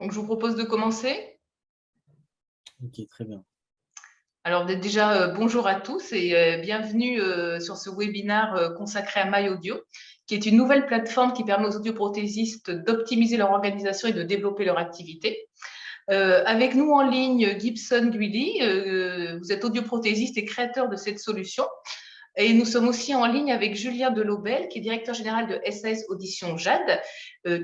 Donc, je vous propose de commencer. Ok, très bien. Alors, déjà, bonjour à tous et bienvenue sur ce webinaire consacré à MyAudio, qui est une nouvelle plateforme qui permet aux audioprothésistes d'optimiser leur organisation et de développer leur activité. Avec nous en ligne, Gibson Guidi, vous êtes audioprothésiste et créateur de cette solution. Et nous sommes aussi en ligne avec Julien Delobel, qui est directeur général de SAS Audition Jade,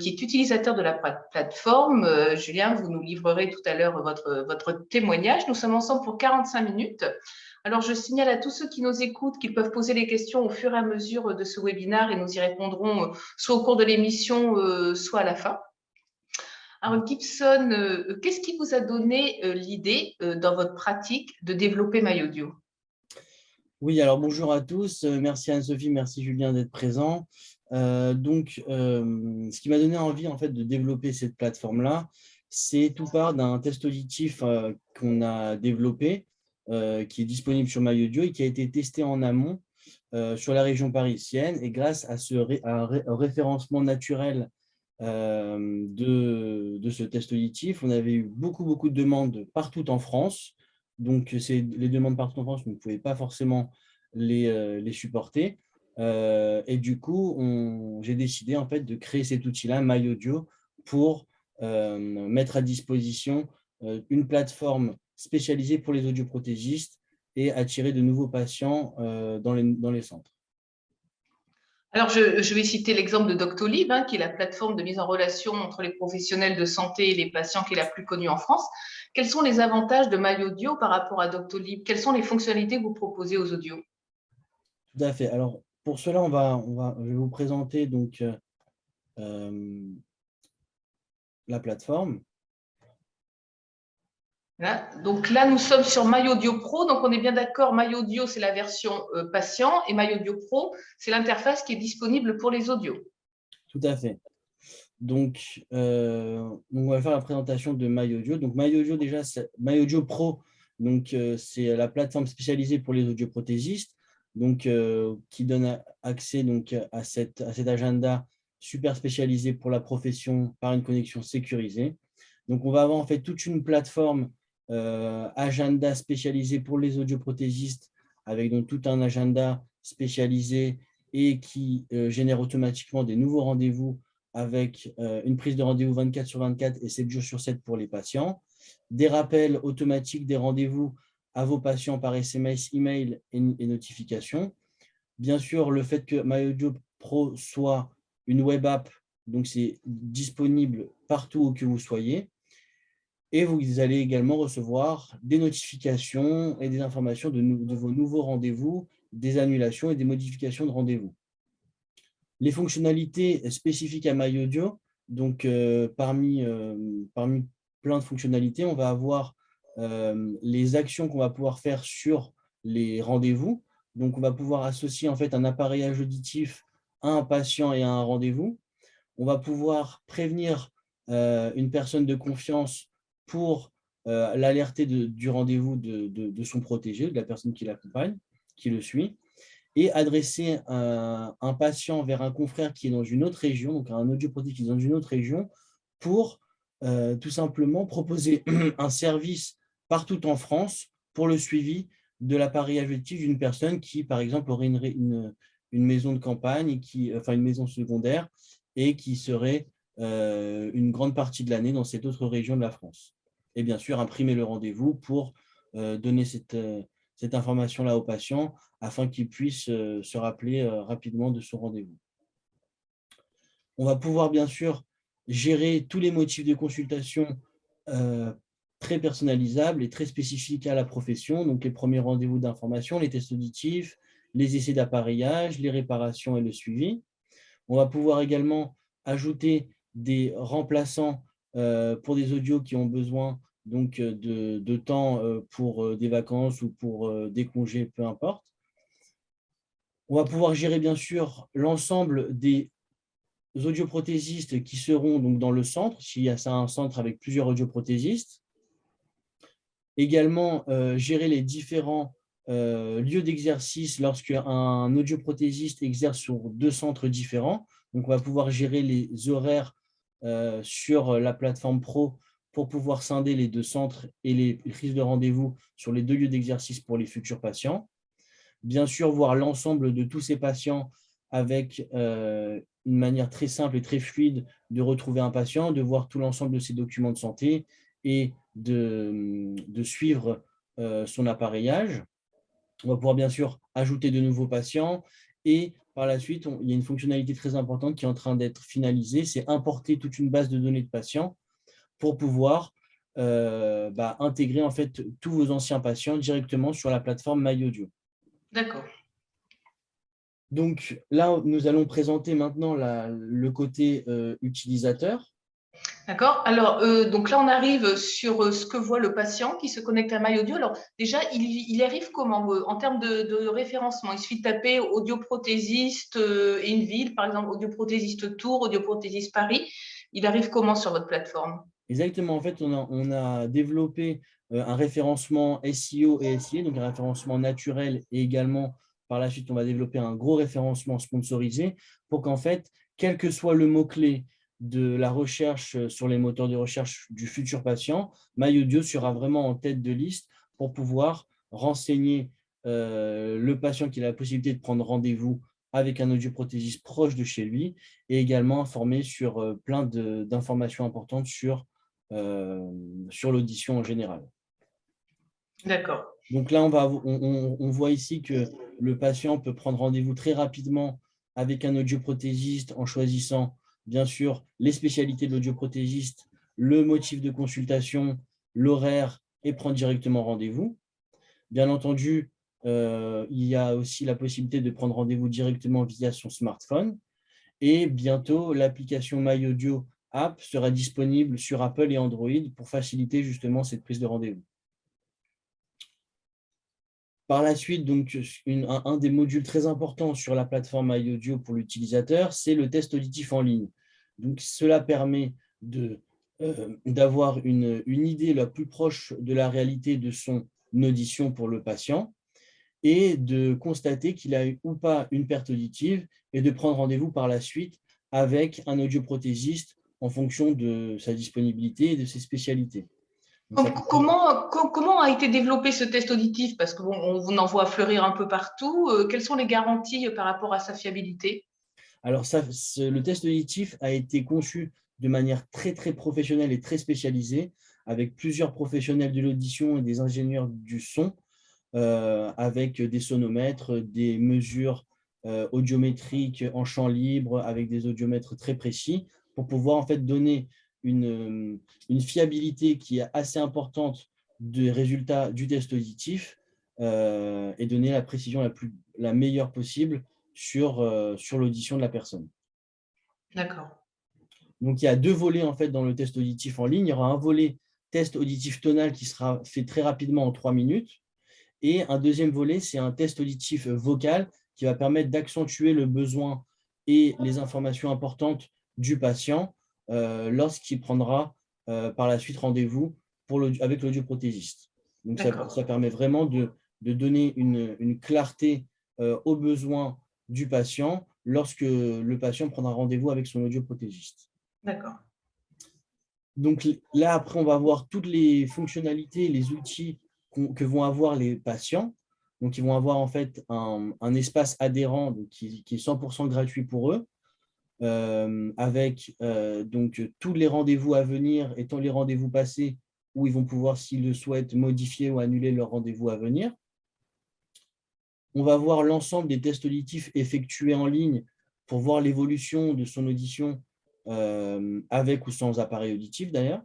qui est utilisateur de la plateforme. Julien, vous nous livrerez tout à l'heure votre témoignage. Nous sommes ensemble pour 45 minutes. Alors, je signale à tous ceux qui nous écoutent qu'ils peuvent poser des questions au fur et à mesure de ce webinaire et nous y répondrons soit au cours de l'émission, soit à la fin. Alors, Gibson, qu'est-ce qui vous a donné l'idée dans votre pratique de développer MyAudio? Oui, alors bonjour à tous. Merci Anne-Sophie, merci Julien d'être présent. Ce qui m'a donné envie en fait de développer cette plateforme-là, c'est tout part d'un test auditif qu'on a développé, qui est disponible sur MyAudio et qui a été testé en amont sur la région parisienne. Et grâce à un référencement naturel de ce test auditif, on avait eu beaucoup de demandes partout en France. Donc, les demandes partout en France, on ne pouvait pas forcément les supporter. Et du coup, j'ai décidé en fait de créer cet outil-là, MyAudio, pour mettre à disposition une plateforme spécialisée pour les audioprothésistes et attirer de nouveaux patients dans les centres. Alors, je vais citer l'exemple de Doctolib, qui est la plateforme de mise en relation entre les professionnels de santé et les patients qui est la plus connue en France. Quels sont les avantages de MyAudio par rapport à Doctolib? Quelles sont les fonctionnalités que vous proposez aux audios? Tout à fait. Alors, pour cela, je vais vous présenter donc, la plateforme. Là, donc là, nous sommes sur MyAudio Pro. Donc, on est bien d'accord, MyAudio, c'est la version patient et MyAudio Pro, c'est l'interface qui est disponible pour les audios. Tout à fait. Donc, on va faire la présentation de MyAudio. Donc, MyAudio, déjà, MyAudio Pro, donc, c'est la plateforme spécialisée pour les audioprothésistes, donc, qui donne accès donc, à cet agenda super spécialisé pour la profession par une connexion sécurisée. Donc, on va avoir en fait toute une plateforme agenda spécialisée pour les audioprothésistes, avec donc tout un agenda spécialisé et qui génère automatiquement des nouveaux rendez-vous avec une prise de rendez-vous 24/24 et 7 jours sur 7 pour les patients, des rappels automatiques des rendez-vous à vos patients par SMS, email et notifications. Bien sûr, le fait que MyAudio Pro soit une web app, donc c'est disponible partout où que vous soyez. Et vous allez également recevoir des notifications et des informations de vos nouveaux rendez-vous, des annulations et des modifications de rendez-vous. Les fonctionnalités spécifiques à MyAudio, donc parmi plein de fonctionnalités, on va avoir les actions qu'on va pouvoir faire sur les rendez-vous. Donc, on va pouvoir associer en fait un appareillage auditif à un patient et à un rendez-vous. On va pouvoir prévenir une personne de confiance pour l'alerter du rendez-vous de son protégé, de la personne qui l'accompagne, qui le suit, et adresser un patient vers un confrère qui est dans une autre région, donc un audioprothésiste qui est dans une autre région, pour tout simplement proposer un service partout en France pour le suivi de l'appareillage auditif d'une personne qui, par exemple, aurait une maison de campagne, enfin une maison secondaire, et qui serait une grande partie de l'année dans cette autre région de la France. Et bien sûr, imprimer le rendez-vous pour donner cette information-là au patient afin qu'il puisse se rappeler rapidement de son rendez-vous. On va pouvoir bien sûr gérer tous les motifs de consultation très personnalisables et très spécifiques à la profession, donc les premiers rendez-vous d'information, les tests auditifs, les essais d'appareillage, les réparations et le suivi. On va pouvoir également ajouter des remplaçants pour des audios qui ont besoin donc, de temps pour des vacances ou pour des congés, peu importe. On va pouvoir gérer bien sûr l'ensemble des audioprothésistes qui seront donc dans le centre, s'il y a un centre avec plusieurs audioprothésistes. Également, gérer les différents lieux d'exercice lorsqu'un audioprothésiste exerce sur 2 centres différents. Donc, on va pouvoir gérer les horaires sur la plateforme pro pour pouvoir scinder les deux centres et les prises de rendez-vous sur les deux lieux d'exercice pour les futurs patients. Bien sûr, voir l'ensemble de tous ces patients avec une manière très simple et très fluide de retrouver un patient, de voir tout l'ensemble de ses documents de santé et de suivre son appareillage. On va pouvoir bien sûr ajouter de nouveaux patients et par la suite, il y a une fonctionnalité très importante qui est en train d'être finalisée, c'est importer toute une base de données de patients pour pouvoir intégrer en fait tous vos anciens patients directement sur la plateforme MyAudio. D'accord. Donc là, nous allons présenter maintenant le côté utilisateur. D'accord. Alors, donc là, on arrive sur ce que voit le patient qui se connecte à MyAudio. Alors, déjà, il y arrive comment en termes de référencement? Il suffit de taper audioprothésiste et une ville, par exemple, audioprothésiste Tours, audioprothésiste Paris. Il arrive comment sur votre plateforme? Exactement. En fait, on a développé un référencement SEO et SIA, donc un référencement naturel et également, par la suite, on va développer un gros référencement sponsorisé pour qu'en fait, quel que soit le mot-clé de la recherche sur les moteurs de recherche du futur patient, MyAudio sera vraiment en tête de liste pour pouvoir renseigner le patient qui a la possibilité de prendre rendez-vous avec un audioprothésiste proche de chez lui et également informer sur plein d'informations importantes sur l'audition en général. D'accord. Donc là, on voit ici que le patient peut prendre rendez-vous très rapidement avec un audioprothésiste en choisissant bien sûr les spécialités de l'audioprothésiste, le motif de consultation, l'horaire et prendre directement rendez-vous. Bien entendu, il y a aussi la possibilité de prendre rendez-vous directement via son smartphone. Et bientôt, l'application MyAudio App sera disponible sur Apple et Android pour faciliter justement cette prise de rendez-vous. Par la suite, donc, un des modules très importants sur la plateforme MyAudio pour l'utilisateur, c'est le test auditif en ligne. Donc, cela permet d'avoir une idée la plus proche de la réalité de son audition pour le patient et de constater qu'il a eu ou pas une perte auditive et de prendre rendez-vous par la suite avec un audioprothésiste en fonction de sa disponibilité et de ses spécialités. Donc, Comment a été développé ce test auditif? Parce qu'on vous en voit fleurir un peu partout. Quelles sont les garanties par rapport à sa fiabilité? alors, le test auditif a été conçu de manière très, très professionnelle et très spécialisée, avec plusieurs professionnels de l'audition et des ingénieurs du son, avec des sonomètres, des mesures audiométriques en champ libre, avec des audiomètres très précis, pour pouvoir en fait donner une fiabilité qui est assez importante des résultats du test auditif et donner la précision la meilleure possible sur l'audition de la personne. D'accord. Donc, il y a deux volets en fait dans le test auditif en ligne. Il y aura un volet test auditif tonal qui sera fait très rapidement en 3 minutes. Et un deuxième volet, c'est un test auditif vocal qui va permettre d'accentuer le besoin et les informations importantes du patient lorsqu'il prendra par la suite rendez-vous avec l'audioprothésiste. Donc, ça permet vraiment de donner une clarté aux besoins du patient lorsque le patient prendra rendez-vous avec son audioprothésiste. D'accord. Donc là, après, on va voir toutes les fonctionnalités, les outils que vont avoir les patients. Donc, ils vont avoir en fait un espace adhérent donc, qui est 100% gratuit pour eux, avec donc, tous les rendez-vous à venir et tous les rendez-vous passés où ils vont pouvoir, s'ils le souhaitent, modifier ou annuler leur rendez-vous à venir. On va voir l'ensemble des tests auditifs effectués en ligne pour voir l'évolution de son audition avec ou sans appareil auditif d'ailleurs.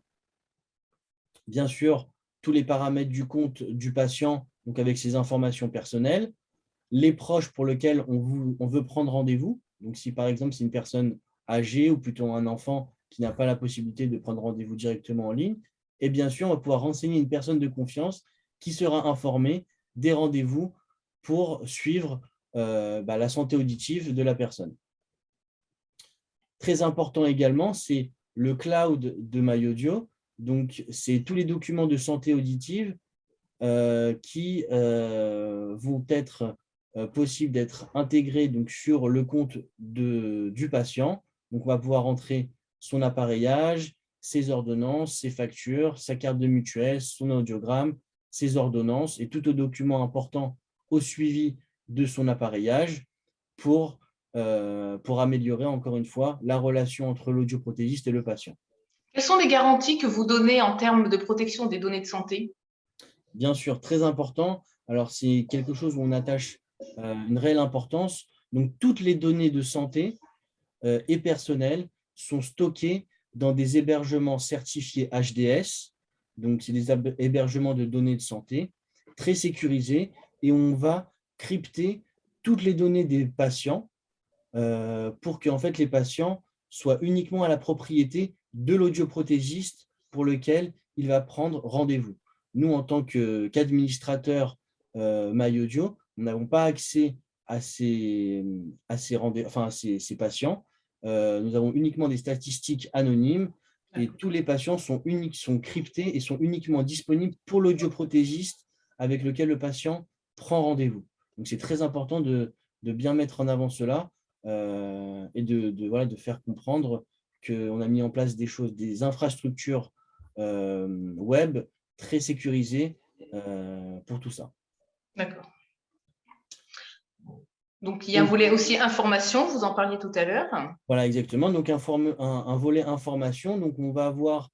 Bien sûr, tous les paramètres du compte du patient, donc avec ses informations personnelles, les proches pour lesquels on veut prendre rendez-vous. Donc, si par exemple, c'est une personne âgée ou plutôt un enfant qui n'a pas la possibilité de prendre rendez-vous directement en ligne, et bien sûr, on va pouvoir renseigner une personne de confiance qui sera informée des rendez-vous pour suivre la santé auditive de la personne. Très important également, c'est le cloud de MyAudio. Donc, c'est tous les documents de santé auditive qui vont être possibles d'être intégrés donc, sur le compte du patient. Donc, on va pouvoir entrer son appareillage, ses ordonnances, ses factures, sa carte de mutuelle, son audiogramme, ses ordonnances et tout document important au suivi de son appareillage pour améliorer, encore une fois, la relation entre l'audioprothésiste et le patient. Quelles sont les garanties que vous donnez en termes de protection des données de santé? Bien sûr, très important. Alors, c'est quelque chose où on attache une réelle importance. Donc, toutes les données de santé et personnelles sont stockées dans des hébergements certifiés HDS. Donc, c'est des hébergements de données de santé très sécurisés et on va crypter toutes les données des patients pour que en fait, les patients soient uniquement à la propriété de l'audioprothésiste pour lequel il va prendre rendez-vous. Nous, en tant qu'administrateur MyAudio, nous n'avons pas accès à ces patients. Nous avons uniquement des statistiques anonymes et tous les patients sont cryptés et sont uniquement disponibles pour l'audioprothésiste avec lequel le patient prend rendez-vous. Donc, c'est très important de bien mettre en avant cela et voilà, de faire comprendre qu'on a mis en place des infrastructures web très sécurisées pour tout ça. D'accord. Donc, il y a un volet aussi information, vous en parliez tout à l'heure. Voilà, exactement. Donc, un volet information. Donc, on va avoir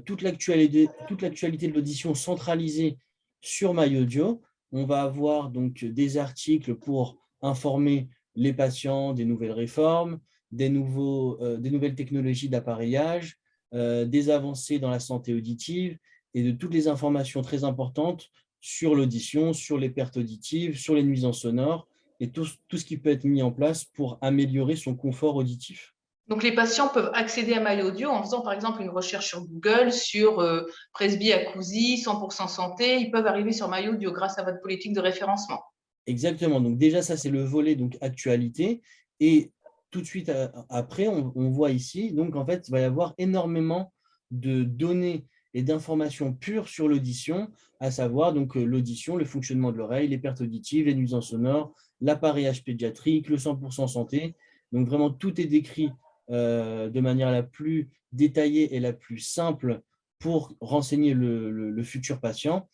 toute l'actualité de l'audition centralisée sur MyAudio. On va avoir donc des articles pour informer les patients des nouvelles réformes, des nouvelles technologies d'appareillage, des avancées dans la santé auditive et de toutes les informations très importantes sur l'audition, sur les pertes auditives, sur les nuisances sonores et tout ce qui peut être mis en place pour améliorer son confort auditif. Donc, les patients peuvent accéder à MyAudio en faisant, par exemple, une recherche sur Google sur presbyacousie, 100% santé. Ils peuvent arriver sur MyAudio grâce à votre politique de référencement. Exactement. Donc, déjà, ça, c'est le volet donc, actualité. Et tout de suite après, on voit ici, donc, en fait, il va y avoir énormément de données et d'informations pures sur l'audition, à savoir donc l'audition, le fonctionnement de l'oreille, les pertes auditives, les nuisances sonores, l'appareillage pédiatrique, le 100% santé. Donc, vraiment, tout est décrit de manière la plus détaillée et la plus simple pour renseigner le futur patient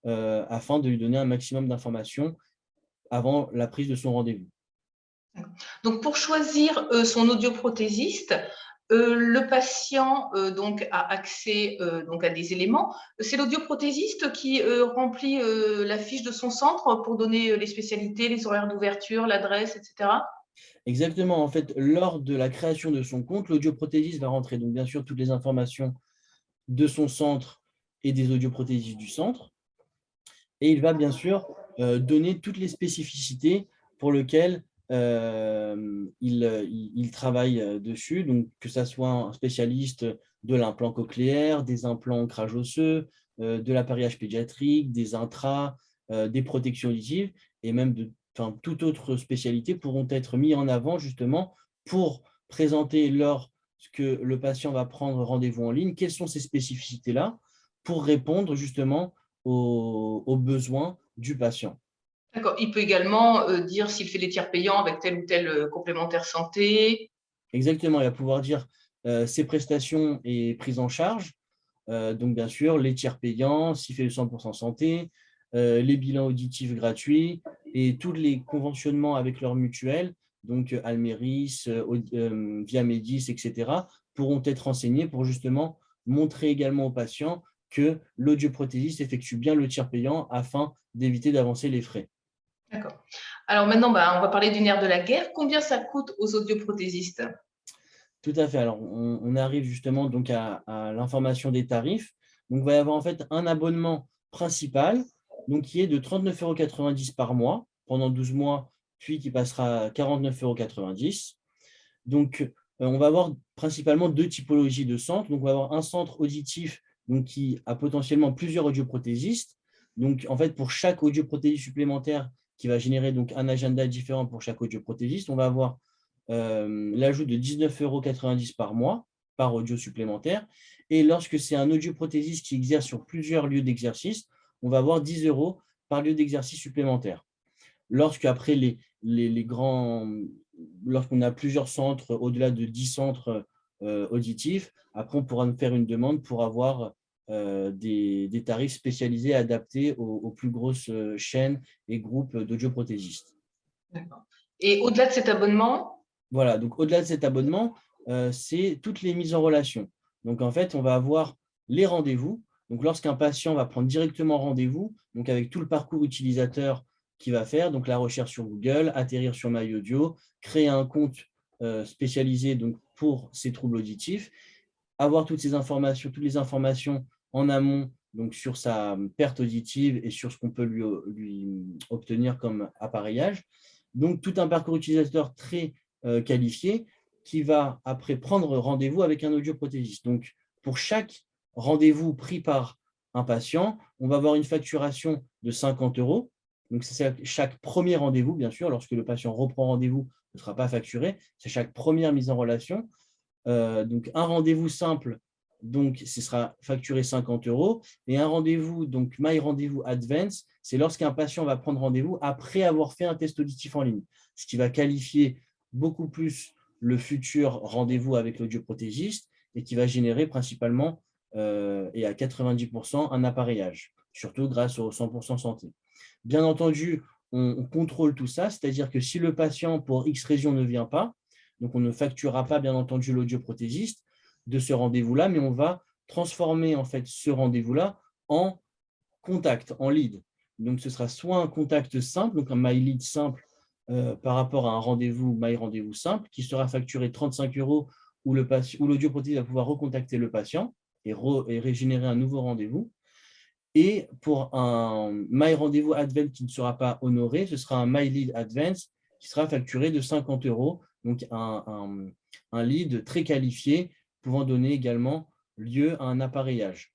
afin de lui donner un maximum d'informations avant la prise de son rendez-vous. Donc, pour choisir son audioprothésiste, le patient donc a accès donc à des éléments. C'est l'audioprothésiste qui remplit la fiche de son centre pour donner les spécialités, les horaires d'ouverture, l'adresse, etc. Exactement. En fait, lors de la création de son compte, l'audioprothésiste va rentrer donc bien sûr toutes les informations de son centre et des audioprothésistes du centre. Et il va bien sûr donner toutes les spécificités pour lesquelles il travaille dessus, donc que ce soit un spécialiste de l'implant cochléaire, des implants ancrage osseux, de l'appareillage pédiatrique, des intras, des protections auditives et même toute autre spécialité pourront être mis en avant justement pour présenter lorsque le patient va prendre rendez-vous en ligne, quelles sont ces spécificités-là pour répondre justement aux besoins du patient. D'accord. Il peut également dire s'il fait des tiers payants avec tel ou tel complémentaire santé. Exactement, il va pouvoir dire ses prestations et prises en charge. Donc, bien sûr, les tiers payants, s'il fait le 100% santé, les bilans auditifs gratuits et tous les conventionnements avec leurs mutuelles, donc Almeris, Viamedis, etc., pourront être renseignés pour justement montrer également aux patients que l'audioprothésiste effectue bien le tiers payant afin d'éviter d'avancer les frais. D'accord. Alors maintenant, on va parler du nerf de la guerre. Combien ça coûte aux audioprothésistes? Tout à fait. Alors, on arrive justement donc à l'information des tarifs. Donc, il va y avoir en fait un abonnement principal donc, qui est de 39,90 € par mois pendant 12 mois, puis qui passera à 49,90 €. Donc, on va avoir principalement deux typologies de centres. Donc, on va avoir un centre auditif donc, qui a potentiellement plusieurs audioprothésistes. Donc, en fait, pour chaque audioprothésiste supplémentaire qui va générer donc un agenda différent pour chaque audioprothésiste, on va avoir l'ajout de 19,90 € par mois par audio supplémentaire. Et lorsque c'est un audioprothésiste qui exerce sur plusieurs lieux d'exercice, on va avoir 10 € par lieu d'exercice supplémentaire. Lorsque après lorsqu'on a plusieurs centres, au-delà de 10 centres auditif. Après, on pourra nous faire une demande pour avoir des tarifs spécialisés adaptés aux plus grosses chaînes et groupes d'audioprothésistes. D'accord. Et au-delà de cet abonnement? Voilà, donc au-delà de cet abonnement, c'est toutes les mises en relation. Donc en fait, on va avoir les rendez-vous. Donc lorsqu'un patient va prendre directement rendez-vous, donc avec tout le parcours utilisateur qu'il va faire, donc la recherche sur Google, atterrir sur MyAudio, créer un compte spécialisé donc, pour ces troubles auditifs, avoir toutes les informations en amont donc sur sa perte auditive et sur ce qu'on peut lui obtenir comme appareillage. Donc tout un parcours utilisateur très qualifié qui va après prendre rendez-vous avec un audioprothésiste. Donc, pour chaque rendez-vous pris par un patient, on va avoir une facturation de 50 €. Donc, c'est chaque premier rendez-vous, bien sûr. Lorsque le patient reprend rendez-vous, ne sera pas facturé. C'est chaque première mise en relation. Donc, un rendez-vous simple, donc, ce sera facturé 50 €. Et un rendez-vous, donc My Rendez-vous Advance, c'est lorsqu'un patient va prendre rendez-vous après avoir fait un test auditif en ligne, ce qui va qualifier beaucoup plus le futur rendez-vous avec l'audioprothésiste et qui va générer principalement et à 90% un appareillage, surtout grâce au 100% santé. Bien entendu, on contrôle tout ça, c'est-à-dire que si le patient, pour X raison, ne vient pas, donc on ne facturera pas, bien entendu, l'audioprothésiste de ce rendez-vous-là, mais on va transformer en fait ce rendez-vous-là en contact, en lead. Donc, ce sera soit un contact simple, donc un My Lead simple par rapport à un rendez-vous, My Rendez-vous simple, qui sera facturé 35 € où l'audioprothésiste va pouvoir recontacter le patient et régénérer un nouveau rendez-vous. Et pour un My Rendez-vous Advance qui ne sera pas honoré, ce sera un My Lead Advance qui sera facturé de 50 €, donc un lead très qualifié pouvant donner également lieu à un appareillage.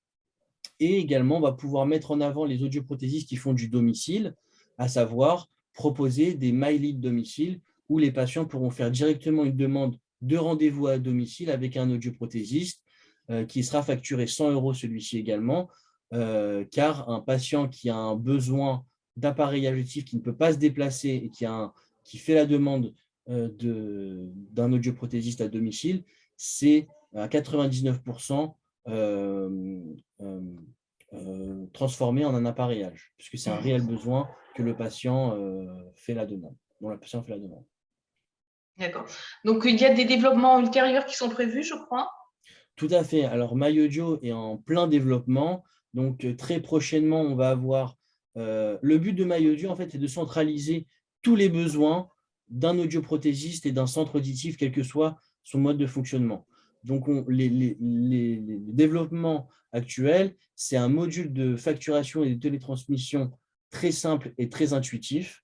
Et également, on va pouvoir mettre en avant les audioprothésistes qui font du domicile, à savoir proposer des My Lead domicile où les patients pourront faire directement une demande de rendez-vous à domicile avec un audioprothésiste qui sera facturé 100 € celui-ci également, car un patient qui a un besoin d'appareillage auditif, qui ne peut pas se déplacer et qui fait la demande d'un audioprothésiste à domicile, c'est à 99% transformé en un appareillage, puisque c'est un réel besoin que le patient fait la demande, dont le patient fait la demande. D'accord. Donc, il y a des développements ultérieurs qui sont prévus, je crois? Tout à fait. Alors, MyAudio est en plein développement. Donc, très prochainement, on va avoir… le but de MyAudio, en fait, c'est de centraliser tous les besoins d'un audioprothésiste et d'un centre auditif, quel que soit son mode de fonctionnement. Donc, les développements actuels, c'est un module de facturation et de télétransmission très simple et très intuitif.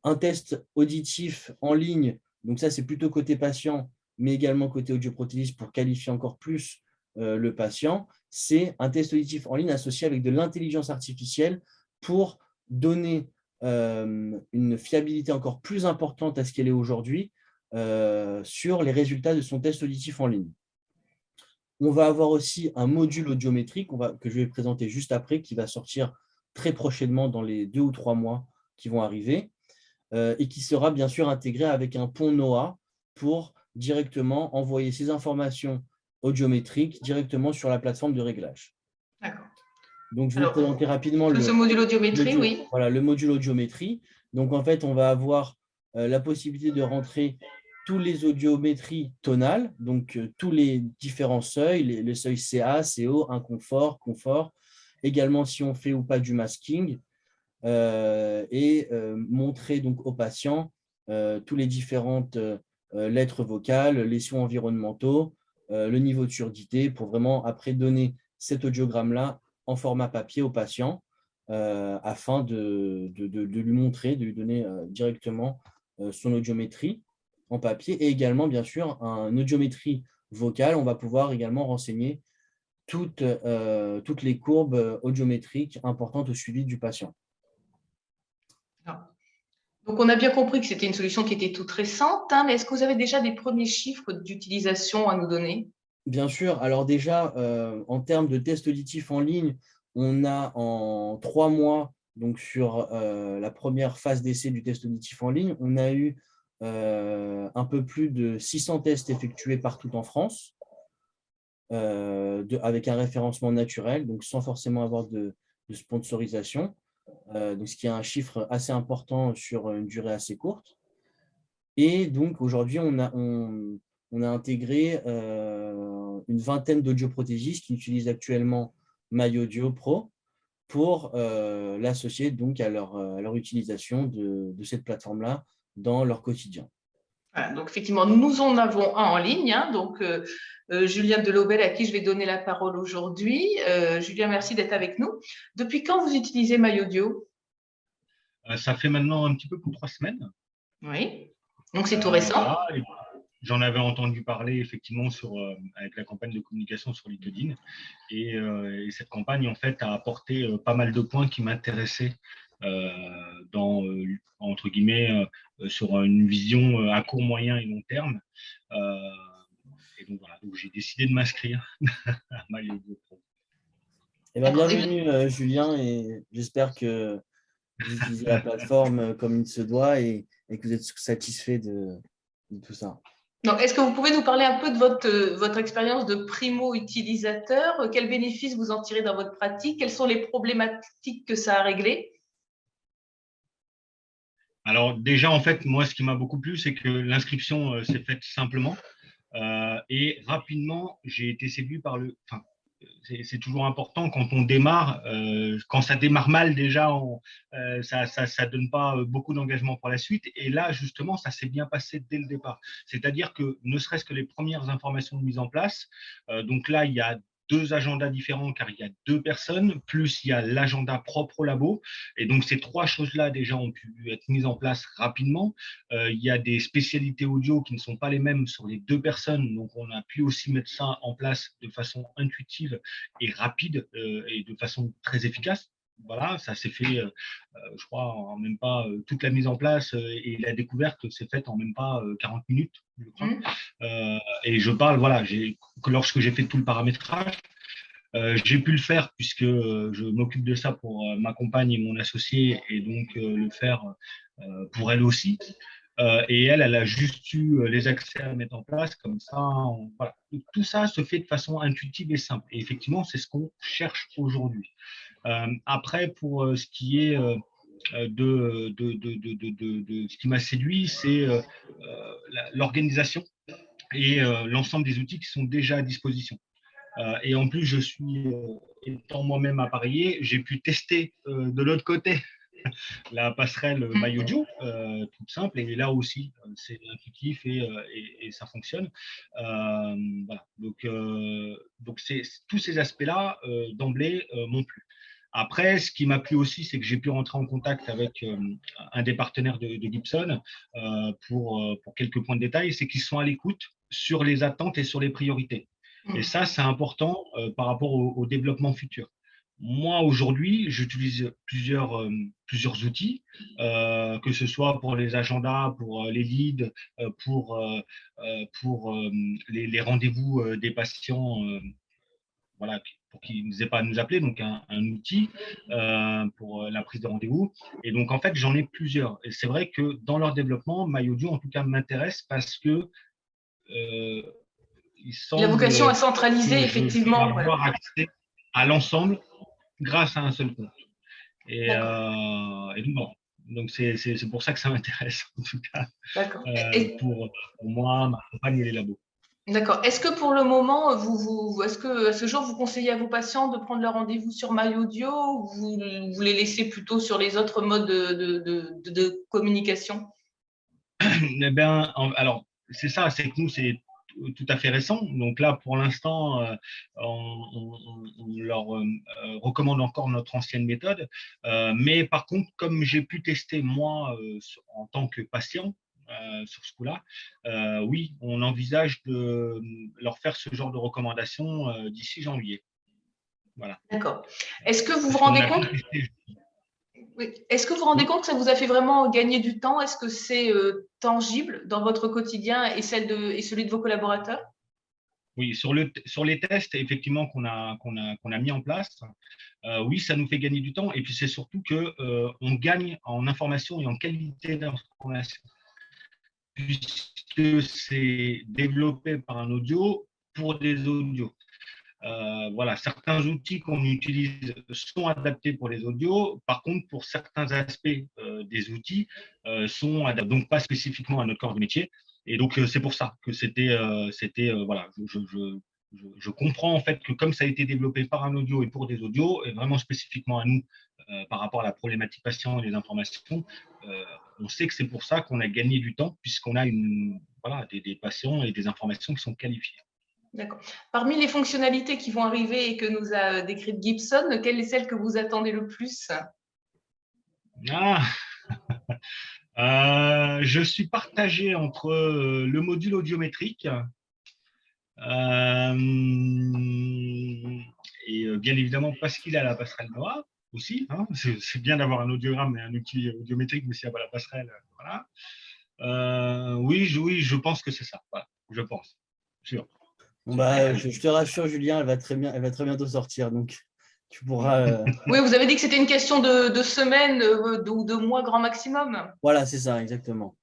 Un test auditif en ligne, donc ça, c'est plutôt côté patient, mais également côté audioprothésiste pour qualifier encore plus le patient. C'est un test auditif en ligne associé avec de l'intelligence artificielle pour donner une fiabilité encore plus importante à ce qu'elle est aujourd'hui sur les résultats de son test auditif en ligne. On va avoir aussi un module audiométrique que je vais présenter juste après, qui va sortir très prochainement dans les 2 ou 3 mois qui vont arriver, et qui sera bien sûr intégré avec un pont NOAA pour directement envoyer ces informations audiométriques directement sur la plateforme de réglage. D'accord. Donc, je vais vous Alors, présenter rapidement ce module audiométrie, oui. le module audiométrie. Donc, en fait, on va avoir la possibilité de rentrer tous les audiométries tonales, donc tous les différents seuils, les seuils CA, CO, inconfort, confort, également si on fait ou pas du masking, et montrer donc aux patients tous les différentes lettres vocales, les sons environnementaux, le niveau de surdité pour vraiment après donner cet audiogramme-là en format papier au patient afin de lui montrer, de lui donner directement son audiométrie en papier et également bien sûr un audiométrie vocale. On va pouvoir également renseigner toutes les courbes audiométriques importantes au suivi du patient. Donc, on a bien compris que c'était une solution qui était toute récente, hein, mais est-ce que vous avez déjà des premiers chiffres d'utilisation à nous donner? Bien sûr. Alors déjà, en termes de tests auditifs en ligne, on a en 3 mois, donc sur la première phase d'essai du test auditif en ligne, on a eu un peu plus de 600 tests effectués partout en France, avec un référencement naturel, donc sans forcément avoir de sponsorisation, donc ce qui est un chiffre assez important sur une durée assez courte. Et donc aujourd'hui, on a intégré une vingtaine d'audioprothésistes qui utilisent actuellement MyAudio Pro pour l'associer donc à leur utilisation de cette plateforme-là dans leur quotidien. Voilà, donc effectivement, nous en avons un en ligne, hein, donc Julien Delobel, à qui je vais donner la parole aujourd'hui. Julien, merci d'être avec nous. Depuis quand vous utilisez MyAudio? Ça fait maintenant un petit peu plus de 3 semaines. Oui, donc c'est tout récent. Voilà. J'en avais entendu parler effectivement avec la campagne de communication sur LinkedIn. Et cette campagne, en fait, a apporté pas mal de points qui m'intéressaient entre guillemets, sur une vision à court, moyen et long terme. Et donc, voilà, donc j'ai décidé de m'inscrire à MyAudio Pro. Eh bien, bienvenue, Julien, et j'espère que vous utilisez la plateforme comme il se doit et que vous êtes satisfait de tout ça. Donc, est-ce que vous pouvez nous parler un peu de votre expérience de primo-utilisateur? Quels bénéfices vous en tirez dans votre pratique? Quelles sont les problématiques que ça a réglées? Alors déjà, en fait, moi, ce qui m'a beaucoup plu, c'est que l'inscription s'est faite simplement et rapidement, j'ai été séduit par Enfin, c'est toujours important quand on démarre, quand ça démarre mal déjà, ça donne pas beaucoup d'engagement pour la suite. Et là, justement, ça s'est bien passé dès le départ. C'est-à-dire que ne serait-ce que les premières informations de mise en place, donc là, il y a 2 agendas différents car il y a 2 personnes, plus il y a l'agenda propre au labo. Et donc, ces 3 choses-là déjà ont pu être mises en place rapidement. Il y a des spécialités audio qui ne sont pas les mêmes sur les 2 personnes. Donc, on a pu aussi mettre ça en place de façon intuitive et rapide et de façon très efficace. Voilà, ça s'est fait, je crois, en même pas toute la mise en place et la découverte s'est faite en même pas 40 minutes, je crois. Et je parle, voilà, que lorsque j'ai fait tout le paramétrage, j'ai pu le faire puisque je m'occupe de ça pour ma compagne et mon associé et donc le faire pour elle aussi. Et elle a juste eu les accès à mettre en place comme ça. Voilà. Tout ça se fait de façon intuitive et simple. Et effectivement, c'est ce qu'on cherche aujourd'hui. Après, pour ce qui est de ce qui m'a séduit, c'est l'organisation et l'ensemble des outils qui sont déjà à disposition. Et en plus, étant moi-même appareillé, j'ai pu tester de l'autre côté la passerelle MyAudio, toute simple, et là aussi, c'est intuitif et ça fonctionne. Voilà. Donc tous ces aspects-là, d'emblée, m'ont plu. Après, ce qui m'a plu aussi, c'est que j'ai pu rentrer en contact avec un des partenaires de Gibson pour quelques points de détail, c'est qu'ils sont à l'écoute sur les attentes et sur les priorités. Et ça, c'est important par rapport au développement futur. Moi, aujourd'hui, j'utilise plusieurs outils, que ce soit pour les agendas, pour les leads, pour les rendez-vous des patients, voilà, pour qu'ils n'aient pas à nous appeler, donc un outil pour la prise de rendez-vous. Et donc, en fait, j'en ai plusieurs. Et c'est vrai que dans leur développement, MyAudio, en tout cas, m'intéresse parce que il La vocation semble est centralisée, que je vais effectivement. avoir Voilà. accès à l'ensemble grâce à un seul compte. Et donc, bon. Donc c'est pour ça que ça m'intéresse, en tout cas, D'accord. pour moi, ma compagne et les labos. D'accord. Est-ce que pour le moment, est-ce que à ce jour, vous conseillez à vos patients de prendre leur rendez-vous sur MyAudio ou vous les laissez plutôt sur les autres modes de communication? Eh bien, alors, c'est ça, c'est que nous, c'est tout à fait récent. Donc là, pour l'instant, on leur recommande encore notre ancienne méthode. Mais par contre, comme j'ai pu tester moi en tant que patient sur ce coup-là, oui, on envisage de leur faire ce genre de recommandations d'ici janvier. Voilà. D'accord. Est-ce que vous vous Parce qu'on rendez a compte? pu tester. Oui. Est-ce que vous vous rendez Oui. compte que ça vous a fait vraiment gagner du temps? Est-ce que c'est tangible dans votre quotidien et celui de vos collaborateurs? Oui, sur les tests, effectivement, qu'on a mis en place, oui, ça nous fait gagner du temps. Et puis, c'est surtout qu'on gagne en information et en qualité d'information. puisque c'est développé par un audio pour des audios. Voilà, certains outils qu'on utilise sont adaptés pour les audios. Par contre, pour certains aspects des outils, sont adaptés, donc pas spécifiquement à notre corps de métier. Et donc, c'est pour ça que voilà, je comprends en fait que comme ça a été développé par un audio et pour des audios, et vraiment spécifiquement à nous, par rapport à la problématique patient et les informations, on sait que c'est pour ça qu'on a gagné du temps, puisqu'on a voilà, des patients et des informations qui sont qualifiées. D'accord. Parmi les fonctionnalités qui vont arriver et que nous a décrites Gibson, quelle est celle que vous attendez le plus? Je suis partagé entre le module audiométrique et bien évidemment parce qu'il a la passerelle Noah aussi. Hein, c'est bien d'avoir un audiogramme et un outil audiométrique, mais s'il n'y a pas la passerelle, voilà. Oui, je pense que c'est ça. Voilà, je pense. Sûr. Bah, je te rassure, Julien, elle va très bientôt sortir, donc tu pourras. Oui, vous avez dit que c'était une question de semaines ou de mois grand maximum. Voilà, c'est ça, exactement.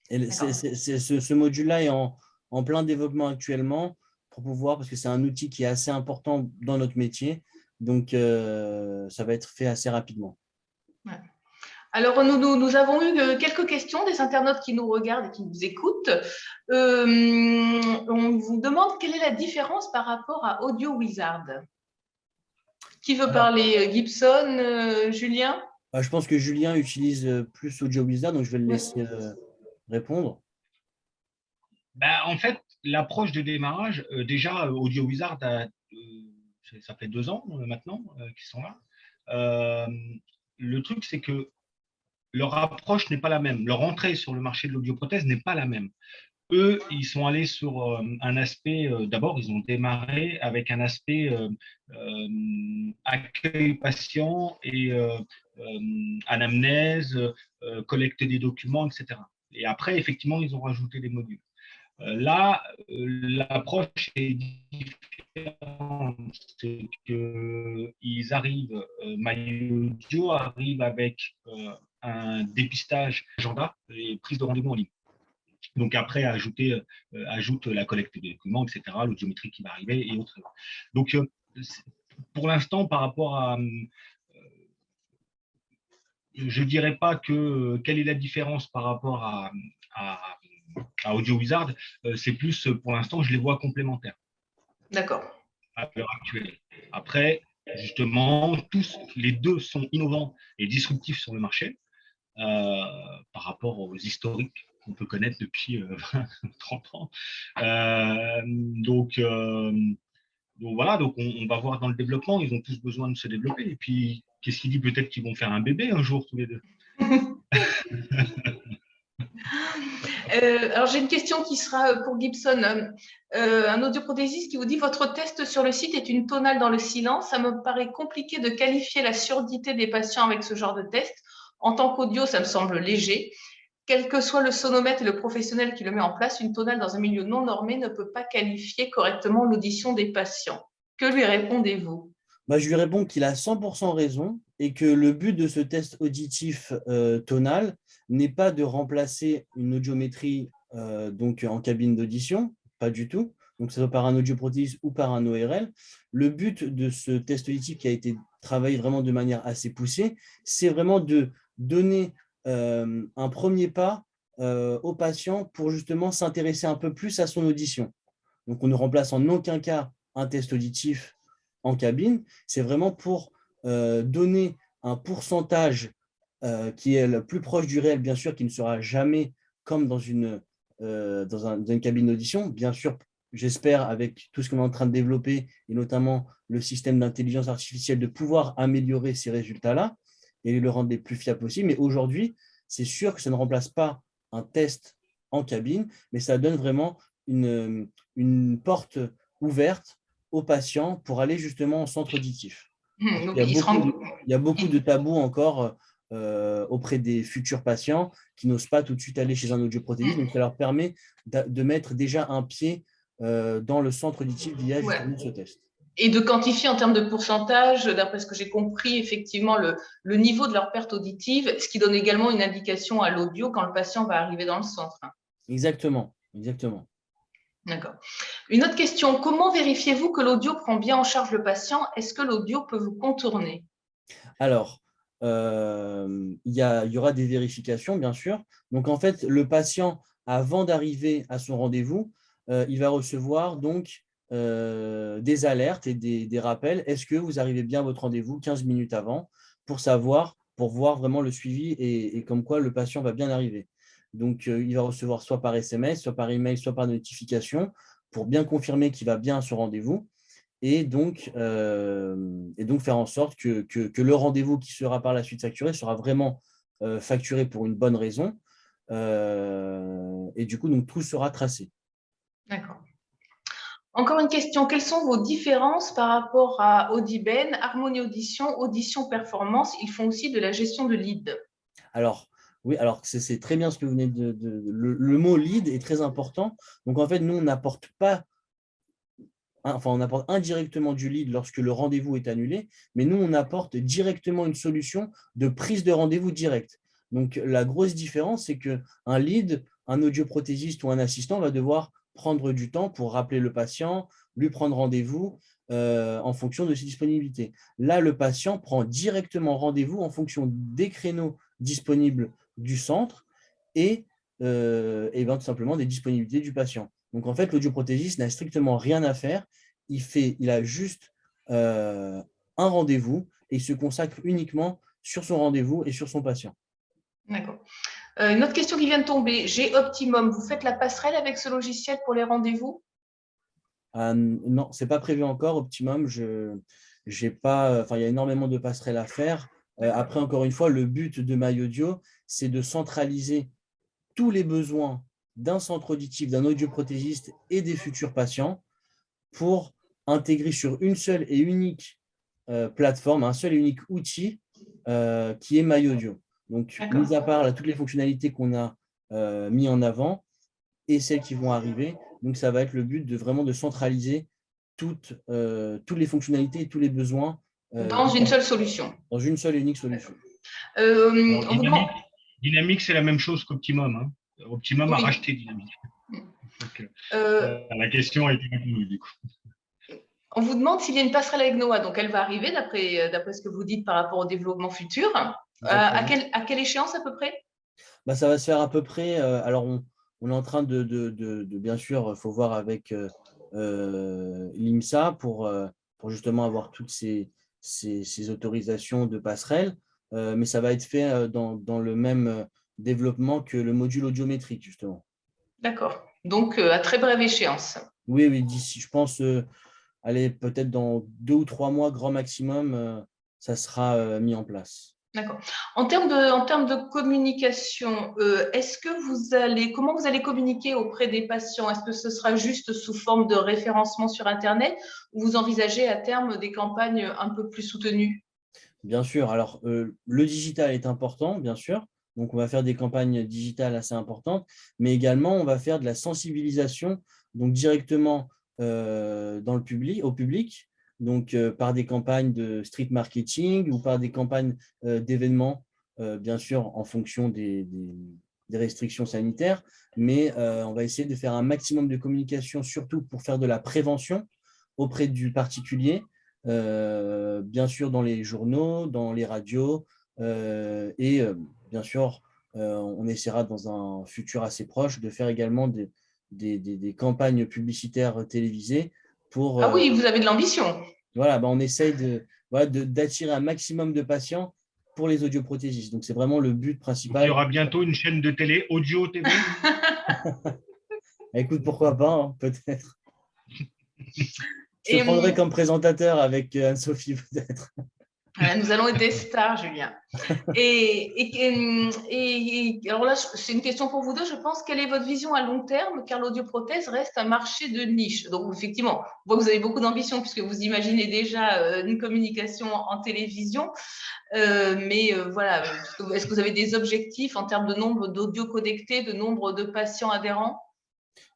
Et ce module-là est en plein développement actuellement pour pouvoir, parce que c'est un outil qui est assez important dans notre métier, donc ça va être fait assez rapidement. Ouais. Alors, nous avons eu quelques questions des internautes qui nous regardent et qui nous écoutent. On vous demande quelle est la différence par rapport à Audio Wizard. Qui veut parler? Gibson, Julien? Je pense que Julien utilise plus Audio Wizard, donc je vais le laisser répondre. En fait, l'approche de démarrage, déjà, Audio Wizard, ça fait 2 ans maintenant qu'ils sont là. Le truc, c'est que leur approche n'est pas la même. Leur entrée sur le marché de l'audioprothèse n'est pas la même. Eux, ils sont allés sur un aspect, d'abord, ils ont démarré avec un aspect accueil patient et anamnèse, collecte des documents, etc. Et après, effectivement, ils ont rajouté des modules. Là, l'approche est différente. C'est qu'ils arrivent, MyAudio arrive avec un dépistage agenda et prise de rendez-vous en ligne. Donc après, ajoute la collecte des documents, etc., l'audiométrie qui va arriver et autres. Donc, pour l'instant, par rapport à… je ne dirais pas quelle est la différence par rapport à Audio Wizard, c'est plus, pour l'instant, je les vois complémentaires. D'accord. À l'heure actuelle. Après, justement, les deux sont innovants et disruptifs sur le marché par rapport aux historiques qu'on peut connaître depuis 30 ans. Donc voilà, donc on va voir dans le développement, ils ont tous besoin de se développer. Et puis, qu'est-ce qu'il dit? Peut-être qu'ils vont faire un bébé un jour, tous les deux. Alors, j'ai une question qui sera pour Gibson. Un audioprothésiste qui vous dit « Votre test sur le site est une tonale dans le silence. Ça me paraît compliqué de qualifier la surdité des patients avec ce genre de test. En tant qu'audio, ça me semble léger. Quel que soit le sonomètre et le professionnel qui le met en place, une tonale dans un milieu non normé ne peut pas qualifier correctement l'audition des patients. Que lui répondez-vous » Je lui réponds qu'il a 100% raison et que le but de ce test auditif tonal n'est pas de remplacer une audiométrie donc en cabine d'audition, pas du tout, donc que ce soit par un audioprothésiste ou par un ORL. Le but de ce test auditif qui a été travaillé vraiment de manière assez poussée, c'est vraiment de donner un premier pas au patient pour justement s'intéresser un peu plus à son audition. Donc on ne remplace en aucun cas un test auditif en cabine, c'est vraiment pour donner un pourcentage qui est le plus proche du réel, bien sûr, qui ne sera jamais comme dans une cabine d'audition. Bien sûr, j'espère, avec tout ce qu'on est en train de développer, et notamment le système d'intelligence artificielle, de pouvoir améliorer ces résultats-là et le rendre les plus fiables possible. Mais aujourd'hui, c'est sûr que ça ne remplace pas un test en cabine, mais ça donne vraiment une porte ouverte aux patients pour aller justement au centre auditif. Il y a beaucoup de tabous encore auprès des futurs patients qui n'osent pas tout de suite aller chez un audioprothésiste. Donc, ça leur permet de mettre déjà un pied dans le centre auditif via justement ce test. Et de quantifier en termes de pourcentage, d'après ce que j'ai compris, effectivement, le niveau de leur perte auditive, ce qui donne également une indication à l'audio quand le patient va arriver dans le centre. Exactement, exactement. D'accord. Une autre question, comment vérifiez-vous que l'audio prend bien en charge le patient? Est-ce que l'audio peut vous contourner? Alors, il y aura des vérifications, bien sûr. Donc, en fait, le patient, avant d'arriver à son rendez-vous, il va recevoir donc des alertes et des rappels. Est-ce que vous arrivez bien à votre rendez-vous 15 minutes avant pour voir vraiment le suivi et comme quoi le patient va bien arriver. Donc, il va recevoir soit par SMS, soit par email, soit par notification pour bien confirmer qu'il va bien à son rendez-vous et donc faire en sorte que le rendez-vous qui sera par la suite facturé sera vraiment facturé pour une bonne raison. Et du coup, donc, tout sera tracé. D'accord. Encore une question, quelles sont vos différences par rapport à Audiben, Harmonie Audition, Audition Performance? Ils font aussi de la gestion de lead. Alors, oui, alors c'est très bien ce que vous venez le mot lead est très important. Donc, en fait, nous, on n'apporte pas on apporte indirectement du lead lorsque le rendez-vous est annulé, mais nous, on apporte directement une solution de prise de rendez-vous direct. Donc, la grosse différence, c'est qu'un lead, un audioprothésiste ou un assistant va devoir prendre du temps pour rappeler le patient, lui prendre rendez-vous en fonction de ses disponibilités. Là, le patient prend directement rendez-vous en fonction des créneaux disponibles du centre et tout simplement des disponibilités du patient. Donc, en fait, l'audioprothésiste n'a strictement rien à faire. Il a juste un rendez-vous et il se consacre uniquement sur son rendez-vous et sur son patient. D'accord. Une autre question qui vient de tomber. J'ai Optimum. Vous faites la passerelle avec ce logiciel pour les rendez-vous? Non, ce n'est pas prévu encore. Optimum, j'ai pas, il y a énormément de passerelles à faire. Après, encore une fois, le but de MyAudio, c'est de centraliser tous les besoins d'un centre auditif, d'un audioprothésiste et des futurs patients pour intégrer sur une seule et unique plateforme, un seul et unique outil qui est MyAudio. Donc, mis à part toutes les fonctionnalités qu'on a mis en avant et celles qui vont arriver, donc ça va être le but de vraiment de centraliser toutes les fonctionnalités et tous les besoins dans une seule solution. Dans une seule et unique solution. Alors, Dynamic, c'est la même chose qu'Optimum. Hein. Optimum a racheté Dynamic. Donc, la question a été répondue du coup. On vous demande s'il y a une passerelle avec Noah. Donc, elle va arriver d'après ce que vous dites par rapport au développement futur. À quelle échéance à peu près? Ça va se faire à peu près. Alors, on est en train de bien sûr, il faut voir avec l'IMSA pour justement avoir toutes ces autorisations de passerelle. Mais ça va être fait dans le même développement que le module audiométrique, justement. D'accord. Donc, à très brève échéance. Oui, d'ici, je pense, allez, peut-être dans 2 ou 3 mois, grand maximum, ça sera mis en place. D'accord. En termes de communication, comment vous allez communiquer auprès des patients? Est-ce que ce sera juste sous forme de référencement sur Internet ou vous envisagez à terme des campagnes un peu plus soutenues? Bien sûr. Alors, le digital est important, bien sûr. Donc, on va faire des campagnes digitales assez importantes, mais également, on va faire de la sensibilisation donc directement au public, donc par des campagnes de street marketing ou par des campagnes d'événements, bien sûr, en fonction des restrictions sanitaires. Mais on va essayer de faire un maximum de communication, surtout pour faire de la prévention auprès du particulier. Bien sûr dans les journaux, dans les radios et bien sûr, on essaiera dans un futur assez proche de faire également des campagnes publicitaires télévisées pour… Ah oui, vous avez de l'ambition. Voilà, on essaye d'attirer un maximum de patients pour les audioprothésistes. Donc, c'est vraiment le but principal. Donc, il y aura bientôt une chaîne de télé, Audio TV. Écoute, pourquoi pas, hein, peut-être. Je te prendrai comme présentateur avec Anne-Sophie, peut-être. Nous allons être des stars, Julien. Alors là, c'est une question pour vous deux, je pense. Quelle est votre vision à long terme? Car l'audioprothèse reste un marché de niche. Donc, effectivement, on voit que vous avez beaucoup d'ambition puisque vous imaginez déjà une communication en télévision. Voilà, est-ce que vous avez des objectifs en termes de nombre d'audio connectés, de nombre de patients adhérents?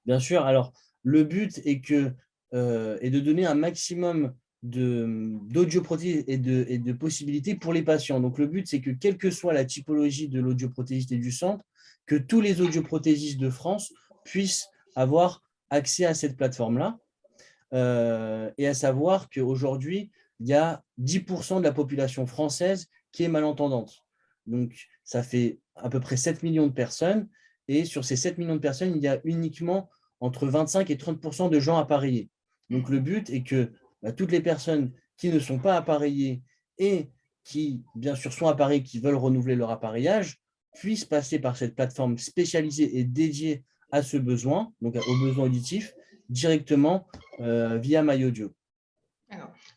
Bien sûr. Alors, le but est de donner un maximum d'audioprothèse et de possibilités pour les patients. Donc, le but, c'est que quelle que soit la typologie de l'audioprothésiste et du centre, que tous les audioprothésistes de France puissent avoir accès à cette plateforme-là. Et à savoir qu'aujourd'hui, il y a 10% de la population française qui est malentendante. Donc, ça fait à peu près 7 millions de personnes. Et sur ces 7 millions de personnes, il y a uniquement entre 25 et 30% de gens appareillés. Donc, le but est que toutes les personnes qui ne sont pas appareillées et qui, bien sûr, sont appareillées, qui veulent renouveler leur appareillage, puissent passer par cette plateforme spécialisée et dédiée à ce besoin, donc aux besoins auditifs, directement via MyAudio.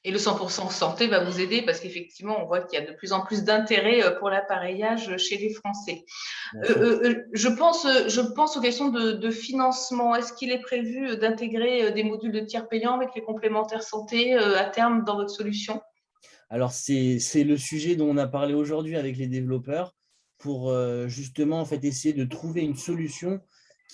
Et le 100% santé va vous aider parce qu'effectivement, on voit qu'il y a de plus en plus d'intérêt pour l'appareillage chez les Français. Je pense aux questions de financement. Est-ce qu'il est prévu d'intégrer des modules de tiers payants avec les complémentaires santé à terme dans votre solution? Alors, c'est le sujet dont on a parlé aujourd'hui avec les développeurs pour justement en fait, essayer de trouver une solution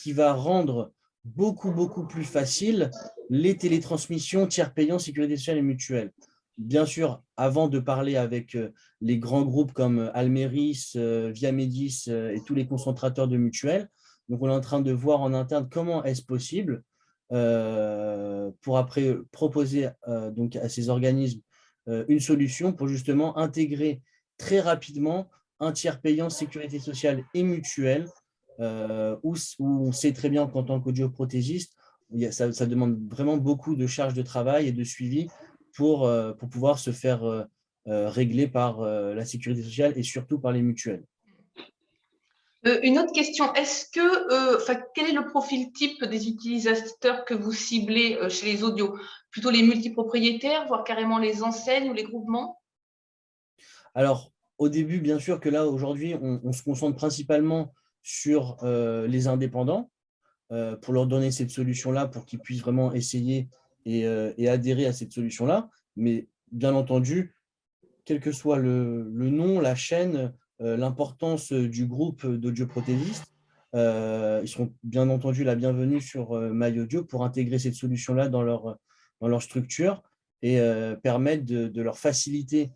qui va rendre beaucoup plus facile les télétransmissions tiers payants, sécurité sociale et mutuelle. Bien sûr, avant de parler avec les grands groupes comme Almeris, Viamedis et tous les concentrateurs de mutuelles, donc on est en train de voir en interne comment est-ce possible pour après proposer donc à ces organismes une solution pour justement intégrer très rapidement un tiers payant sécurité sociale et mutuelle où on sait très bien qu'en tant qu'audioprothésiste, ça demande vraiment beaucoup de charges de travail et de suivi pour pouvoir se faire régler par la sécurité sociale et surtout par les mutuelles. Une autre question, quel est le profil type des utilisateurs que vous ciblez chez les audios? Plutôt les multipropriétaires, voire carrément les enseignes ou les groupements? Alors, au début, bien sûr que là, aujourd'hui, on se concentre principalement sur les indépendants pour leur donner cette solution-là, pour qu'ils puissent vraiment essayer et adhérer à cette solution-là. Mais bien entendu, quel que soit le nom, la chaîne, l'importance du groupe d'audioprothésistes, ils seront bien entendu la bienvenue sur MyAudio pour intégrer cette solution-là dans leur structure et permettre de leur faciliter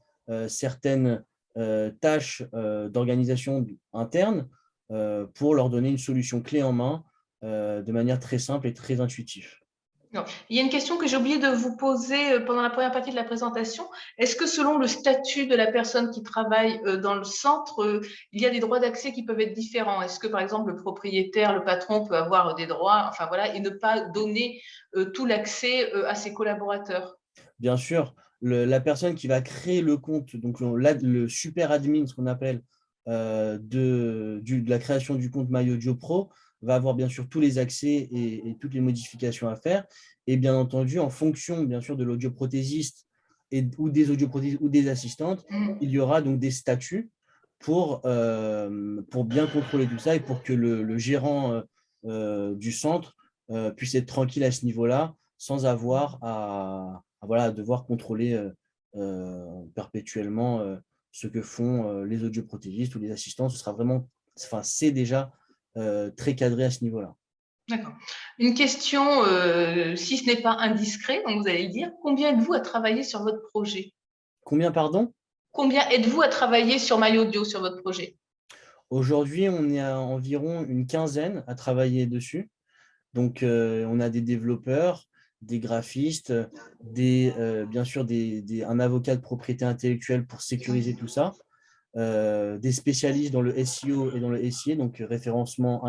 certaines tâches d'organisation interne pour leur donner une solution clé en main de manière très simple et très intuitive. Non. Il y a une question que j'ai oublié de vous poser pendant la première partie de la présentation. Est-ce que selon le statut de la personne qui travaille dans le centre, il y a des droits d'accès qui peuvent être différents? Est-ce que, par exemple, le propriétaire, le patron peut avoir des droits, enfin voilà, et ne pas donner tout l'accès à ses collaborateurs? Bien sûr, la personne qui va créer le compte, donc le super admin, ce qu'on appelle, de la création du compte MyAudio Pro, va avoir bien sûr tous les accès et toutes les modifications à faire. Et bien entendu, en fonction bien sûr de l'audioprothésiste ou des audioprothésistes ou des assistantes, il y aura donc des statuts pour bien contrôler tout ça et pour que le gérant du centre puisse être tranquille à ce niveau-là, sans avoir à devoir contrôler perpétuellement ce que font les audioprothésistes ou les assistants. Ce sera vraiment, enfin, c'est déjà très cadré à ce niveau-là. D'accord. Une question, si ce n'est pas indiscret, donc vous allez le dire, combien êtes-vous à travailler sur votre projet? Combien, pardon? Combien êtes-vous à travailler sur MyAudio, sur votre projet? Aujourd'hui, on est à environ une quinzaine à travailler dessus. Donc, on a des développeurs, des graphistes, bien sûr un avocat de propriété intellectuelle pour sécuriser tout ça, des spécialistes dans le SEO et dans le SIA, donc référencement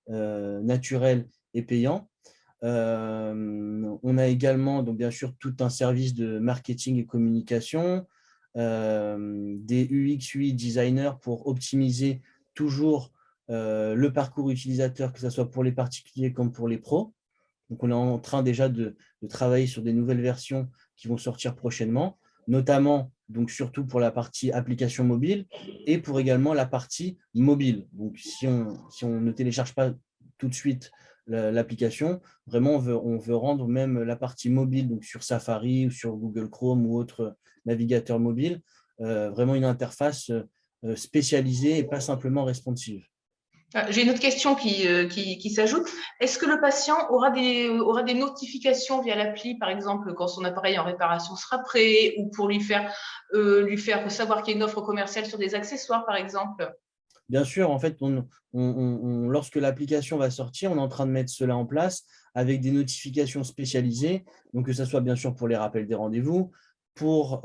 naturel et payant. On a également, donc bien sûr, tout un service de marketing et communication, des UX, UI designers pour optimiser toujours le parcours utilisateur, que ce soit pour les particuliers comme pour les pros. Donc, on est en train déjà de travailler sur des nouvelles versions qui vont sortir prochainement, notamment, donc surtout pour la partie application mobile et pour également la partie mobile. Donc, si on ne télécharge pas tout de suite l'application, vraiment, on veut rendre même la partie mobile, donc sur Safari ou sur Google Chrome ou autre navigateur mobile, vraiment une interface spécialisée et pas simplement responsive. J'ai une autre question qui s'ajoute. Est-ce que le patient aura des notifications via l'appli, par exemple, quand son appareil en réparation sera prêt, ou pour lui faire savoir qu'il y a une offre commerciale sur des accessoires, par exemple? Bien sûr, en fait, lorsque l'application va sortir, on est en train de mettre cela en place avec des notifications spécialisées, donc que ce soit bien sûr pour les rappels des rendez-vous, pour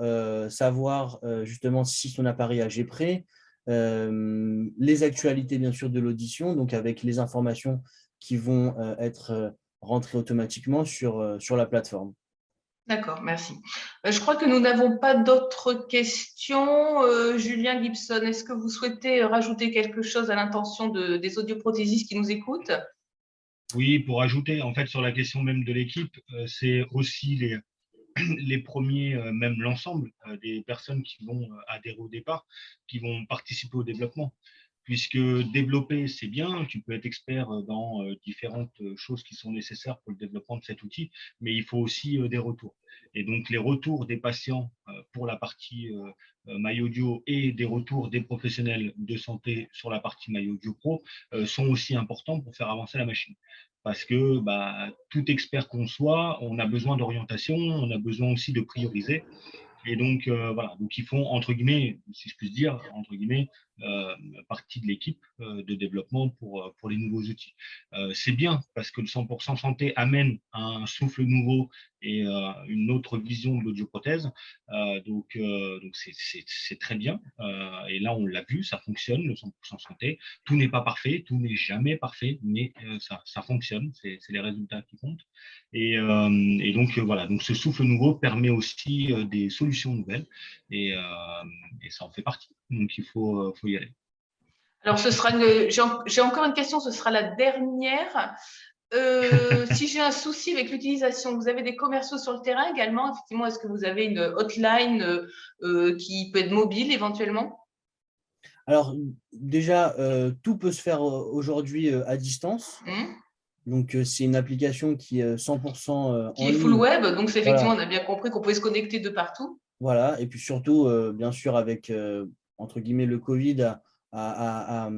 savoir justement si son appareillage est prêt, les actualités bien sûr de l'audition, donc avec les informations qui vont être rentrées automatiquement sur la plateforme. D'accord, merci. Je crois que nous n'avons pas d'autres questions. Julien Gibson, est-ce que vous souhaitez rajouter quelque chose à l'intention des audioprothésistes qui nous écoutent? Oui, pour ajouter, en fait, sur la question même de l'équipe, c'est aussi les premiers, même l'ensemble des personnes qui vont adhérer au départ, qui vont participer au développement. Puisque développer, c'est bien, tu peux être expert dans différentes choses qui sont nécessaires pour le développement de cet outil, mais il faut aussi des retours. Et donc, les retours des patients pour la partie MyAudio et des retours des professionnels de santé sur la partie MyAudio Pro sont aussi importants pour faire avancer la machine. Parce que tout expert qu'on soit, on a besoin d'orientation, on a besoin aussi de prioriser. Et donc, voilà, donc ils font, entre guillemets, si je puis dire, entre guillemets, partie de l'équipe de développement pour les nouveaux outils. C'est bien parce que le 100% santé amène un souffle nouveau et une autre vision de l'audioprothèse. Donc c'est très bien. Et là, on l'a vu, ça fonctionne, le 100% santé. Tout n'est pas parfait, tout n'est jamais parfait, mais ça fonctionne. C'est les résultats qui comptent. Et donc, voilà, donc ce souffle nouveau permet aussi des solutions nouvelles et ça en fait partie. Donc, il faut y aller. Alors, j'ai encore une question, ce sera la dernière. Si j'ai un souci avec l'utilisation, vous avez des commerciaux sur le terrain également. Effectivement, est-ce que vous avez une hotline qui peut être mobile éventuellement? Alors déjà, tout peut se faire aujourd'hui à distance. Donc, c'est une application qui est 100% Qui en est full ligne. web, donc c'est effectivement, Voilà, on a bien compris qu'on pouvait se connecter de partout. voilà. Et puis surtout, bien sûr, avec, entre guillemets, le Covid, a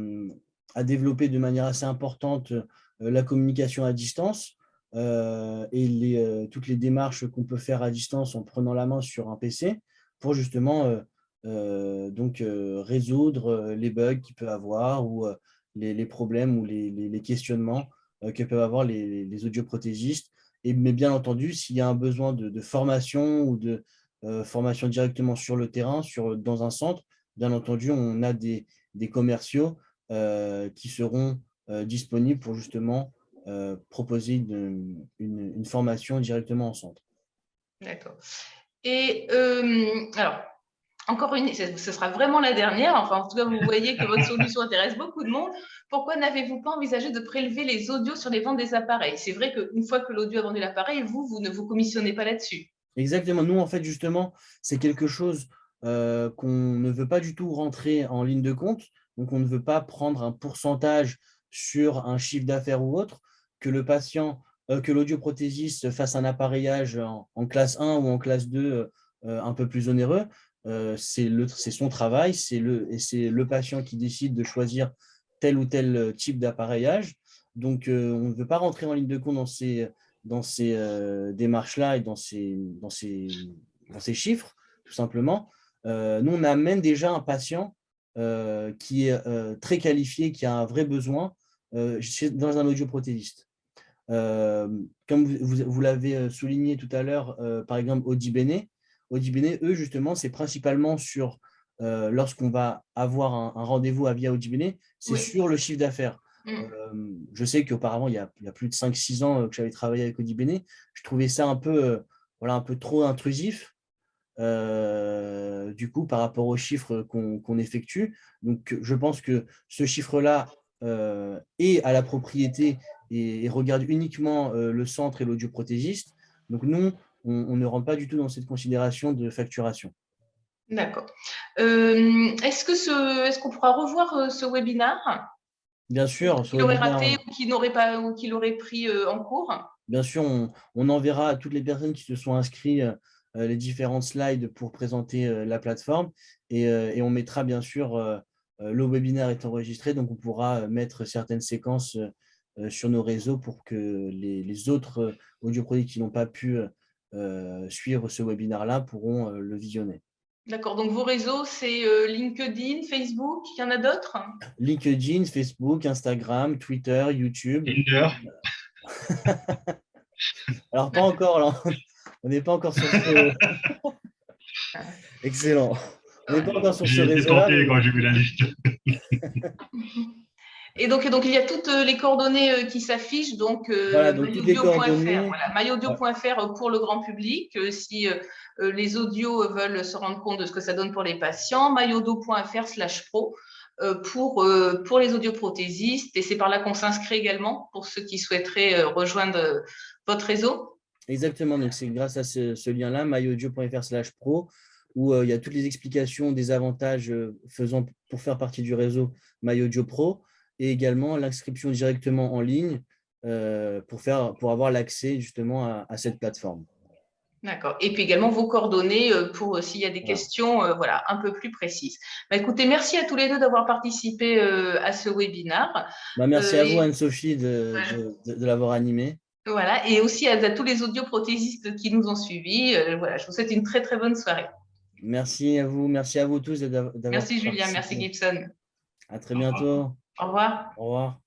développé de manière assez importante la communication à distance et toutes les démarches qu'on peut faire à distance en prenant la main sur un PC pour justement résoudre les bugs qu'il peut avoir ou les problèmes ou les questionnements que peuvent avoir les audioprothésistes. Mais bien entendu, s'il y a un besoin de formation ou de formation directement sur le terrain, dans un centre, bien entendu, on a des commerciaux qui seront disponibles pour justement proposer une formation directement en centre. D'accord. Et alors, encore une, ce sera vraiment la dernière. Enfin, en tout cas, vous voyez que votre solution intéresse beaucoup de monde. Pourquoi n'avez-vous pas envisagé de prélever les audios sur les ventes des appareils? C'est vrai qu'une fois que l'audio a vendu l'appareil, vous ne vous commissionnez pas là-dessus. Exactement. Nous, en fait, justement, c'est quelque chose qu'on ne veut pas du tout rentrer en ligne de compte. Donc, on ne veut pas prendre un pourcentage sur un chiffre d'affaires ou autre, que le patient, que l'audioprothésiste fasse un appareillage en classe 1 ou en classe 2 un peu plus onéreux. C'est son travail, et c'est le patient qui décide de choisir tel ou tel type d'appareillage. Donc, on ne veut pas rentrer en ligne de compte dans ces démarches-là et dans ces chiffres, tout simplement. Nous, on amène déjà un patient qui est très qualifié, qui a un vrai besoin dans un audioprothésiste. Comme vous l'avez souligné tout à l'heure, par exemple, Audibene, eux, justement, c'est principalement lorsqu'on va avoir un rendez-vous via Audibene, c'est Oui. sur le chiffre d'affaires. Je sais qu'auparavant, il y a plus de 5-6 ans que j'avais travaillé avec Audibene, je trouvais ça un peu trop intrusif, du coup, par rapport aux chiffres qu'on effectue. Donc, je pense que ce chiffre-là est à la propriété et regarde uniquement le centre et l'audioprothésiste. Donc, nous, on ne rentre pas du tout dans cette considération de facturation. D'accord. Est-ce qu'on pourra revoir ce webinaire? Bien sûr, sur Qu'il aurait webinaire, raté ou qu'il n'aurait pas ou qu'il aurait pris en cours? bien sûr, on enverra à toutes les personnes qui se sont inscrites les différentes slides pour présenter la plateforme et on mettra bien sûr, le webinaire est enregistré, donc on pourra mettre certaines séquences sur nos réseaux pour que les autres audioproduits qui n'ont pas pu suivre ce webinaire-là pourront le visionner. D'accord, donc vos réseaux, c'est LinkedIn, Facebook, il y en a d'autres? LinkedIn, Facebook, Instagram, Twitter, YouTube. Tinder. Alors, pas encore, là. On n'est pas encore sur ce… Excellent. On n'est pas encore sur ce J'ai été réseau-là. tenté quand j'ai vu la liste. Et donc, il y a toutes les coordonnées qui s'affichent, donc Voilà, donc toutes les myaudio.fr, coordonnées. voilà, myaudio.fr pour le grand public, si les audios veulent se rendre compte de ce que ça donne pour les patients, myaudio.fr/pro pour les audioprothésistes, et c'est par là qu'on s'inscrit également pour ceux qui souhaiteraient rejoindre votre réseau. Exactement, donc c'est grâce à ce lien-là, myaudio.fr/pro, où il y a toutes les explications des avantages pour faire partie du réseau MyAudio Pro, et également l'inscription directement en ligne pour avoir l'accès justement à cette plateforme. D'accord. Et puis également vos coordonnées pour s'il y a des questions voilà, un peu plus précises. Bah, écoutez, merci à tous les deux d'avoir participé à ce webinaire. Merci à vous, Anne-Sophie, de l'avoir animé. Voilà, et aussi à tous les audioprothésistes qui nous ont suivis. Voilà, je vous souhaite une très, très bonne soirée. Merci à vous tous d'avoir Merci Julien, participé. merci Gibson. À très bientôt. Au revoir. Au revoir.